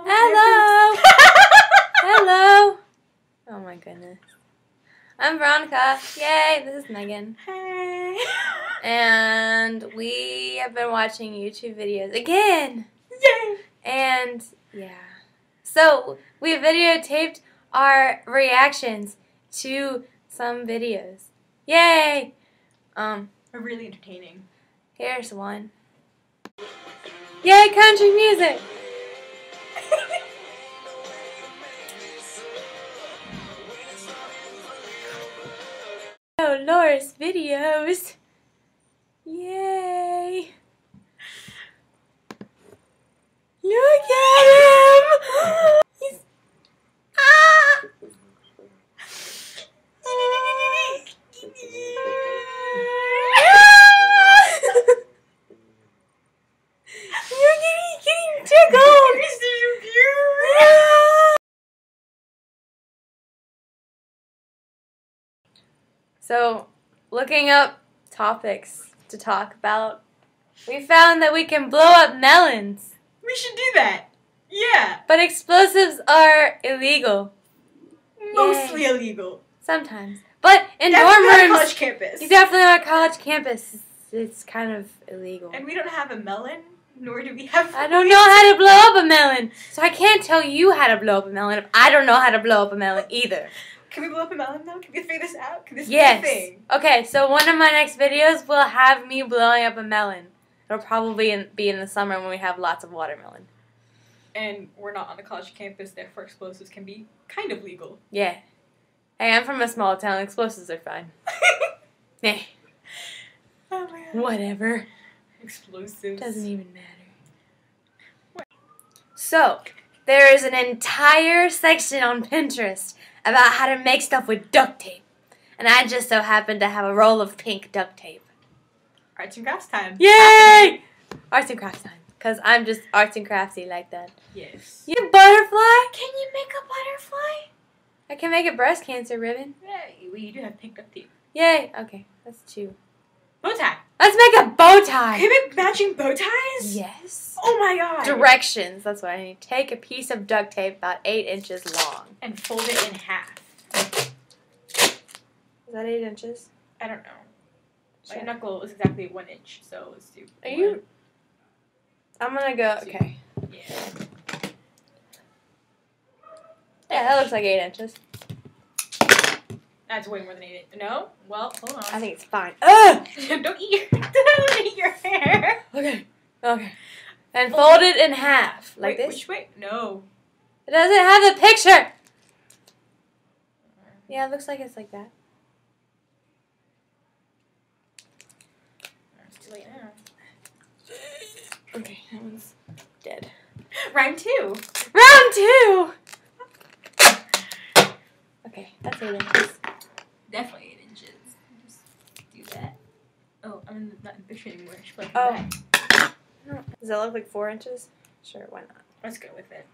Hello! Hello! Oh my goodness. I'm Veronica. Yay, this is Megan. Hey! And we have been watching YouTube videos again! Yay! And, yeah. So, we videotaped our reactions to some videos. Yay! They're really entertaining. Here's one. Yay, country music! Oh, Laura's videos. Yay. Look at him. He's You're getting tickled. So, looking up topics to talk about, we found that we can blow up melons. We should do that. Yeah. But explosives are illegal. Mostly Yay. illegal. Sometimes. But in dorm Definitely on a rooms, college campus. definitely on a college campus, it's kind of illegal. And we don't have a melon, nor do we have... I don't know how to blow up a melon, so I can't tell you how to blow up a melon if I don't know how to blow up a melon either. Can we blow up a melon now? Can we figure this out? Can this be a Yes. thing? Okay, so one of my next videos will have me blowing up a melon. It'll probably be in the summer when we have lots of watermelon. And we're not on a college campus, therefore explosives can be kind of legal. Yeah. Hey, I'm from a small town. Explosives are fine. Eh. Oh my god. Whatever. Explosives. Doesn't even matter. So, there is an entire section on Pinterest about how to make stuff with duct tape. And I just so happen to have a roll of pink duct tape. Arts and crafts time. Yay! Arts and crafts time. Because I'm just arts and craftsy like that. Yes. You butterfly? Can you make a butterfly? I can make a breast cancer ribbon. Yeah, well, you do have pink duct tape. Yay. Okay, that's 2. Bow tie. Let's make a bow tie. Can you make matching bow ties? Yes. Oh my god. Directions. That's what I need. Take a piece of duct tape about 8 inches long. And fold it in half. Is that 8 inches? I don't know. My Check. knuckle is exactly 1 inch, so let's do. Are you? I'm gonna go. Okay. Yeah. Yeah, that looks like 8 inches. That's way more than 8. No? Well, hold on. I think it's fine. Ugh! Don't eat don't eat your hair. Okay. Okay. And fold it in half. Like Wait, this? Which way? No. It doesn't have the picture! Yeah, it looks like it's like that. It's too late now. Okay, that one's dead. Round 2. Round 2! Okay, that's 8 inches. Definitely 8 inches. Just do that. Oh, I'm not in the picture anymore. I should play Oh. back. Does that look like 4 inches? Sure, why not? Let's go with it.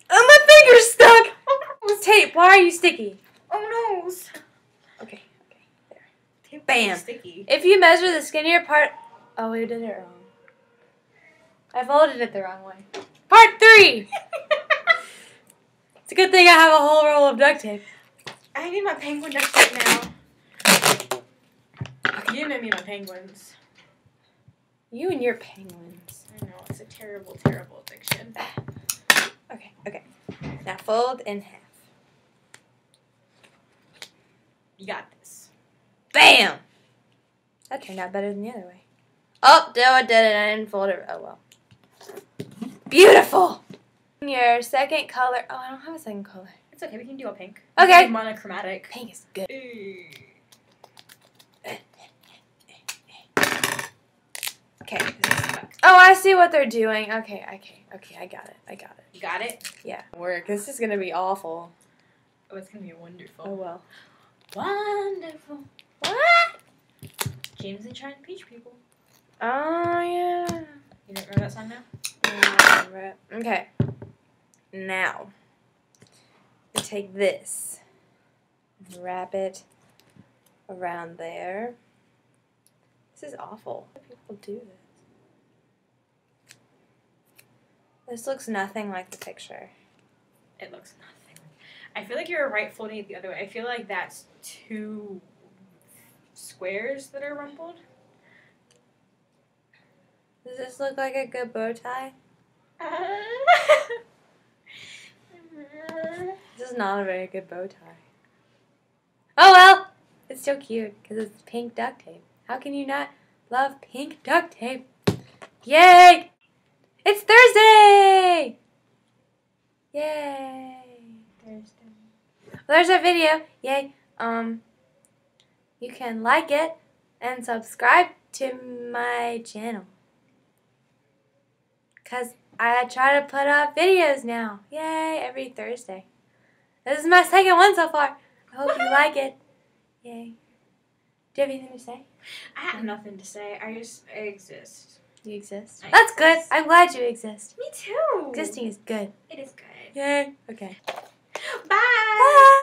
Oh, my finger's stuck! With tape, why are you sticky? Oh no! Okay, there. Tape Bam. is sticky. If you measure the skinnier part... Oh, we did it wrong. I folded it the wrong way. Part 3! It's a good thing I have a whole roll of duct tape. I need my penguin duct tape now. You made me my penguins. You and your penguins. I know, it's a terrible, terrible addiction. Okay. Now fold in half. You got this. Bam! That turned out better than the other way. Oh, no, I did it. I didn't fold it. Oh, well. Beautiful! Your second color. Oh, I don't have a second color. It's okay, we can do a pink. Okay. Do monochromatic. Pink is good. Okay. Oh, I see what they're doing. Okay, I got it. You got it? Yeah. Work. This is gonna be awful. Oh, it's gonna be wonderful. Oh, well. Wonderful. What? James and China Peach People. Oh, yeah. You don't remember that song now? I remember it. Okay. Now, you take this and wrap it around there. This is awful. Why do people do this? This looks nothing like the picture. It looks nothing. I feel like you're right folding it the other way. I feel like that's 2 squares that are rumpled. Does this look like a good bow tie? This is not a very good bow tie. Oh well! It's still cute because it's pink duct tape. How can you not love pink duct tape? Yay! It's Thursday! Yay! Thursday. Well, there's our video. Yay. You can like it and subscribe to my channel. Because I try to put up videos now. Yay, every Thursday. This is my second one so far. I hope you like it. Yay. Do you have anything to say? I have nothing to say. I exist. You exist. I That's exist. good. I'm glad you exist. Me too. Existing is good. It is good. Yay. Okay. Bye. Bye.